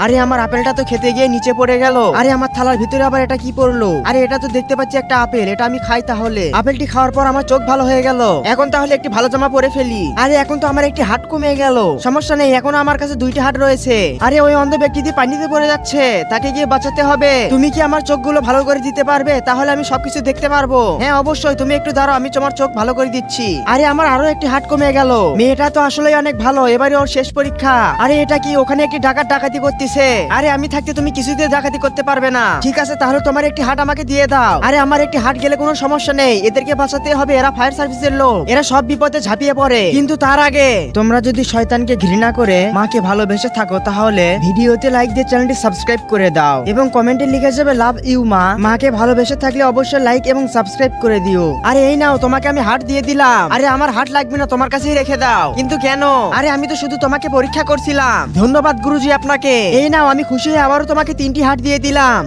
আরে আমার আপেলটা তো খেতে গিয়ে নিচে পড়ে গেল। আরে আমার থালার ভিতরে আবার এটা কি পড়লো? আরে এটা তো দেখতে পাচ্ছি একটা আপেল, এটা আমি খাই তাহলে। আপেলটি খাওয়ার পর আমার চোখ ভালো হয়ে গেল। এখন তাহলে একটি ভালো জামা পরে ফেলি। আরে এখন তো আমার একটি হাত কমে গেল। সমস্যা নেই, এখন আমার কাছে দুইটি হাত রয়েছে। আরে ওই অন্ধ ব্যক্তিটি পানিতে পড়ে যাচ্ছে, তাকে গিয়ে বাঁচাতে হবে। তুমি কি আমার চোখগুলো ভালো করে দিতে পারবে? তাহলে আমি সবকিছু দেখতে পারবো। হ্যাঁ অবশ্যই, তুমি একটু দাঁড়াও, আমি তোমার চোখ ভালো করে দিচ্ছি। আরে আমার আরো একটি হাত কমে গেল। মেয়েটা তো আসলে অনেক ভালো, এবারে ওর শেষ পরীক্ষা। আরে এটা কি ওখানে একটি ডাকাতি করতেছে? আরে আমি থাকতে তুমি কিছুতে ডাকাতি করতে পারবে না। ঠিক আছে, তাহলে তোমার একটি হাত আমাকে দিয়ে দাও। আরে আমার একটি হাত গেলে কোনো সমস্যা নেই, এদেরকে বাঁচাতে হবে, এরা ফায়ার সার্ভিসের লোক, এরা সব বিপদে ঝাঁপিয়ে পড়ে। কিন্তু তার আগে তোমরা যদি শয়তানকে ঘৃণা করে মাকে ভালোবেসে থাকো, তাহলে ভিডিওতে লাইক দিয়ে চ্যানেলটি সাবস্ক্রাইব করে দাও এবং কমেন্টে লিখে যাবে লাভ ইউ মা। মাকে ভালোবেসে থাকলে অবশ্যই লাইক এবং সাবস্ক্রাইব করে দিও। আরে এই নাও, তোমাকে আমি হাত দিয়ে দিলাম। আরে আমার হাত লাগবে না, তোমার কাছেই রেখে দাও। কিন্তু কেন? আরে আমি তো শুধু তোমাকে পরীক্ষা করছিলাম। ধন্যবাদ গুরুজি আপনাকে। এই নাও, আমি খুশি হয়ে আবারও তোমাকে 3টি হাত দিয়ে দিলাম।